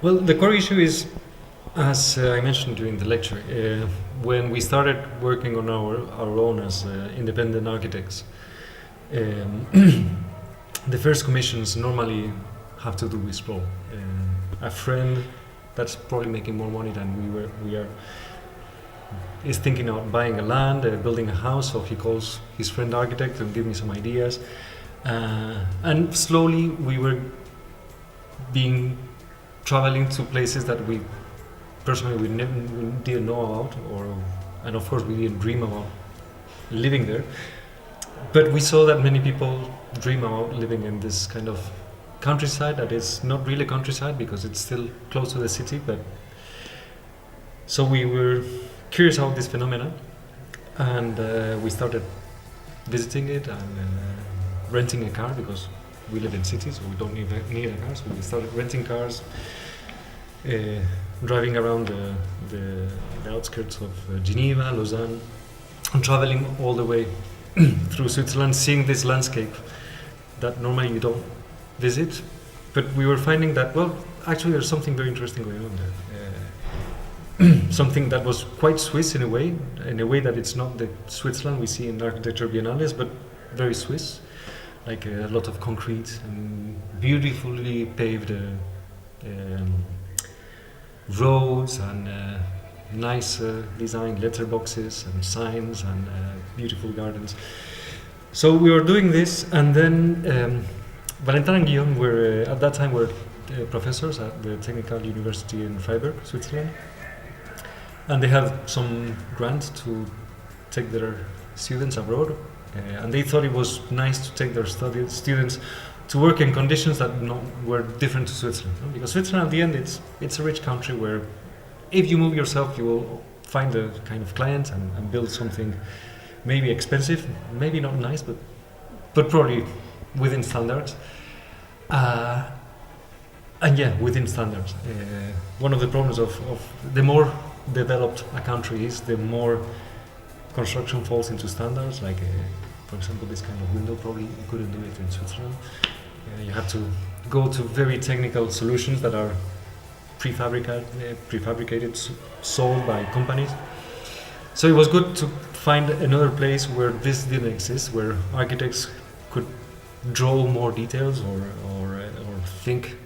Well, the core issue is, as I mentioned during the lecture, when we started working on our own as independent architects, the first commissions normally have to do with Sprawl. A friend that's probably making more money than we are is thinking of buying a land, building a house, so he calls his friend architect and give me some ideas. And slowly we were traveling to places that we personally we didn't know about, and of course we didn't dream about living there. But we saw that many people dream about living in this kind of countryside that is not really countryside because it's still close to the city. But so we were curious about this phenomenon, and we started visiting it and renting a car because we live in cities, so we don't need a car. So we started renting cars, driving around the outskirts of Geneva, Lausanne, and traveling all the way through Switzerland, seeing this landscape that normally you don't visit. But we were finding that, well, actually there's something very interesting going on there. Something that was quite Swiss in a way that it's not the Switzerland we see in architecture biennales, but very Swiss, like a lot of concrete and beautifully paved roads and nice designed letterboxes and signs and beautiful gardens. So we were doing this, and then Valentin and Guillaume were at that time professors at the Technical University in Freiburg, Switzerland, and they had some grant to take their students abroad, and they thought it was nice to take their students to work in conditions that were different to Switzerland, no? Because Switzerland at the end it's a rich country where if you move yourself you will find a kind of client and build something maybe expensive, maybe not nice, but probably within standards. And yeah, within standards. One of the problems of the more developed a country is, the more construction falls into standards. Like, for example, this kind of window, probably you couldn't do it in Switzerland. You have to go to very technical solutions that are prefabricated, sold by companies. So it was good to find another place where this didn't exist, where architects could draw more details or think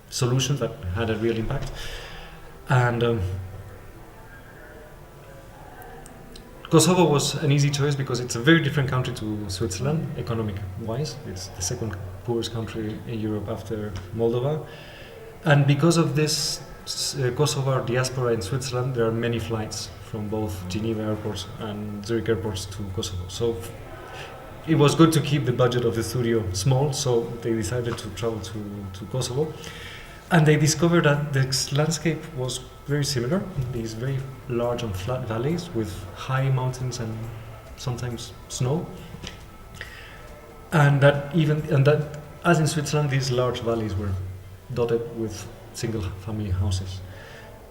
solutions that had a real impact. And Kosovo was an easy choice because it's a very different country to Switzerland, economic-wise. It's the second poorest country in Europe after Moldova. And because of this Kosovar diaspora in Switzerland, there are many flights from both Geneva airports and Zurich airports to Kosovo. So it was good to keep the budget of the studio small, so they decided to travel to Kosovo. And they discovered that the landscape was very similar, these very large and flat valleys with high mountains and sometimes snow. And that as in Switzerland, these large valleys were dotted with single family houses.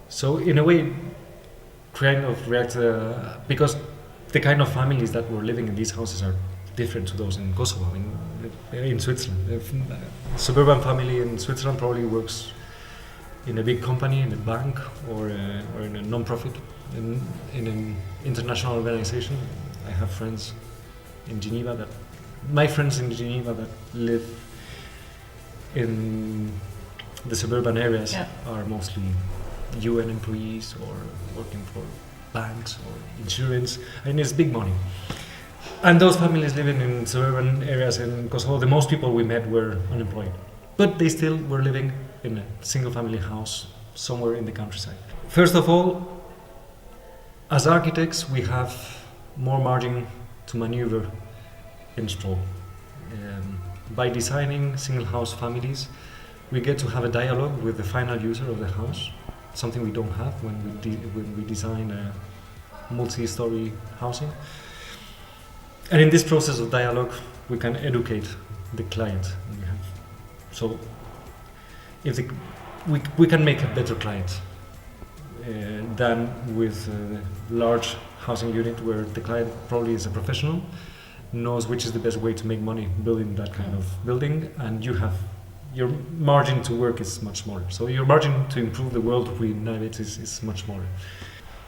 So in a way, kind of react because the kind of families that were living in these houses are different to those in Kosovo. I mean, in Switzerland, a suburban family in Switzerland probably works in a big company, in a bank, or in a non-profit, in an international organization. I have friends in Geneva that live in the suburban areas, are mostly UN employees or working for banks or insurance, and it's big money. And those families living in suburban areas in Kosovo, the most people we met were unemployed, but they still were living in a single family house somewhere in the countryside. First of all, as architects, we have more margin to maneuver in Sprawl. By designing single house families, we get to have a dialogue with the final user of the house, something we don't have when we design a multi-story housing. And in this process of dialogue, we can educate the client. So we can make a better client than with a large housing unit where the client probably is a professional, knows which is the best way to make money building that kind of building, and you have your margin to work is much smaller. So your margin to improve the world we inhabit is much smaller.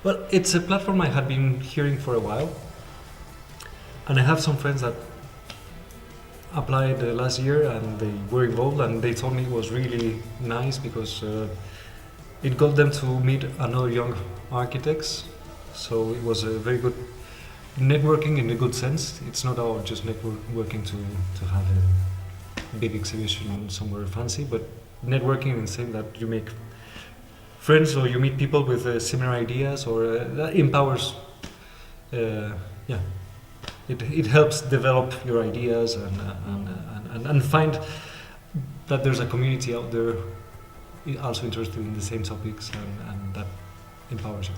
Well, it's a platform I had been hearing for a while, and I have some friends that applied last year and they were involved, and they told me it was really nice because it got them to meet another young architects. So it was a very good networking in a good sense. It's not all just networking to have a big exhibition somewhere fancy, but networking in the sense that you make friends or you meet people with similar ideas, or that empowers. It helps develop your ideas and find that there's a community out there also interested in the same topics, and that empowers you.